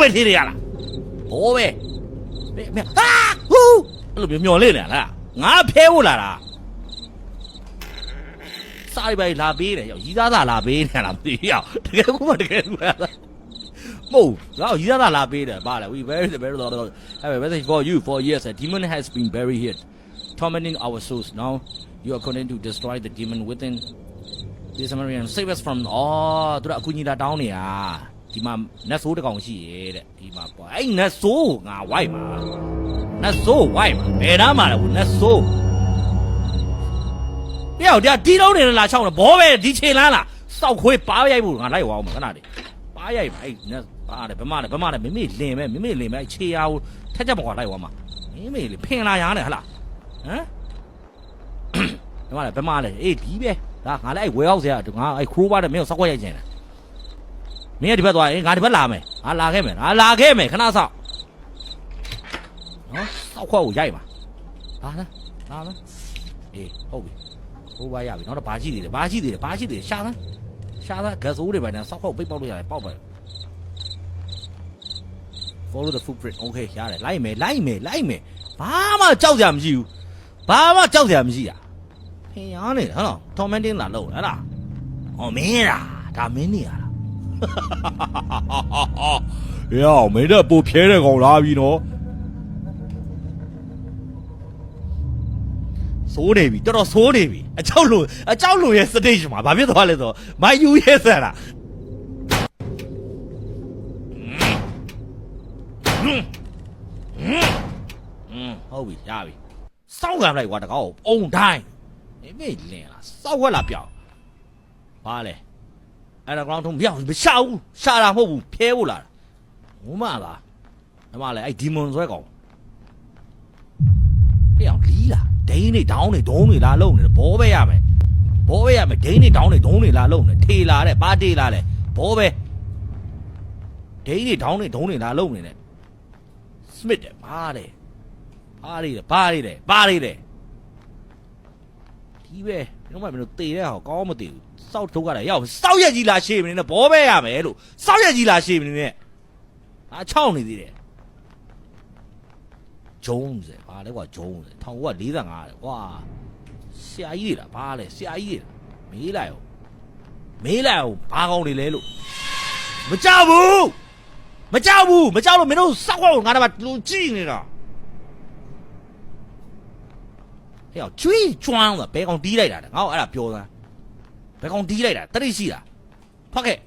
လောက်ပဲထေးနေရလားဘောပဲဟာဟူးအဲ့လိုမျောလေးနေလားငါဖဲဖို့လာတာစားပိုင်လာပေးတယ်ရောက်ရီးသားသာလာပေးနေလားမသိရောက်တကယ်ကူမတကယ်ကူလားမဟုတ်ငါရီးသားသာလာပေးတယ်ပါလေ we very have a message for you for years a demon has been buried here tormenting our souls now you are going to destroy the demon within this Samaritan save us from သူတို့အခုညီလာတောင်းနေတာဒီမှာနတ်ဆိုးတကောင်ရှိရဲ့တဲ့ဒီမှာပေါ့အဲ့နတ်ဆိုးငါဝိုက်မှာနတ်ဆိုးဝိုက်မှာဘယ်နားမှာလဲနတ်ဆိုးပြောက်ဒီလုံးနေလာချောင်းဘောပဲဒီချိန်လန်းလားစောက်ခွေးပါရိုက်ဖို့ငါလိုက်ဝအောင်မခဏလေးပါရိုက်ပါအဲ့နတ်ပါတယ်ဗမာလည်းမမေလင်ပဲအဲ့ခြေရအောင်ထက်ချက်မကွာလိုက်ဝအောင်မမေလေဖင်လာရမ်းတယ်ဟလားဟမ်ဗမာလည်းအေးဒီပဲဒါငါလည်းအဲ့ဝဲအောင်ဆရာငါအဲ့ခရိုးပါတဲ့မင်းကိုစောက်ခွက်ရိုက်ချင်တယ်မင်းကဒီဘက်သွားရင်ငါဒီဘက်လာမယ်ငါလာခဲ့မယ်ခဏဆောက်နော်စောက်ခွက်ကိုရိုက်ပါလာမယ်အေးဟုတ်ပြီဟိုးပါရပြီနောက်တော့ဘာရှိသေးတယ်ရှာသားဂတ်ဆိုးတွေပဲနဲ့စောက်ခွက်ပိတ်ပေါက်လို့ရတယ်ပေါက်ပဲ follow the footprint okay ရတယ်လိုက်မယ်ဘာမှကြောက်ကြမရှိဘူးဖင်ရနေဟဲ့နော် tormenting လာလို့ဟဲ့လားဟောမင်းလားဒါမင်းနေရလားယောမင်းတော့ပိုဖြဲတဲ့ကောင်လာပြီနော်စိုးနေပြီတော်တော်စိုးနေပြီအကြောက်လို့ရဲ့ stage မှာဘာဖြစ်သွားလဲဆိုမိုင်ယူရဲ့ဆန်လားဟုတ်ပြီရပြီစောက်ကံလိုက်ကွာတကောက်အုံတိုင်းမေ့လင်းလားစောက်ဝက်လာပြောင်းဘာလဲအဲ့ဒါကောင်ထုံးပြောင်းမရှာဘူးရှာတာမဟုတ်ဘူးဖဲဖို့လာဟိုမှလားအမလည်းအဲ့ဒီမွန်ဆွဲကောင်ပြောင်းလီးလားဒိန်းနေတောင်းနေဒုံးနေလာလုံနေဘောပဲရမယ်ဒိန်းနေတောင်းနေဒုံးနေလာလုံနေထေလာတဲ့ပါတေးလာတဲ့ဘောပဲဒိန်းနေတောင်းနေဒုံးနေလာလုံနေတယ်စမစ်တယ်ဘာလဲဒီပဲတော့မှမင်းတို့တေတဲ့ဟောကောင်းမတေဘူးစောက်ထုတ်ကြတာရောက်စောက်ရက်ကြီးလာရှေ့မနေနဲ့ဘောပဲရမယ်လို့စောက်ရက်ကြီးလာရှေ့မနေနဲ့ချောင်းနေသေးတယ်ဂျုံးစဲဘာလဲကွာဂျုံးစဲ1945တဲ့ကွာဆရာကြီးတွေလားဘာလဲဆရာကြီးတွေမေးလိုက်အောင်ဘာကောင်းနေလဲလို့မကြောက်လို့မင်းတို့စောက်ခွက်ကိုငါတော့လူကြည့်နေတာဟဲ့ကျွေးကျွမ်းတာဘယ်ကောင်တီးလိုက်တာငါ့ကိုအဲ့ဒါပြောသားဘယ်ကောင်တီးလိုက်တာတတိရှိတာဖက်ခဲ့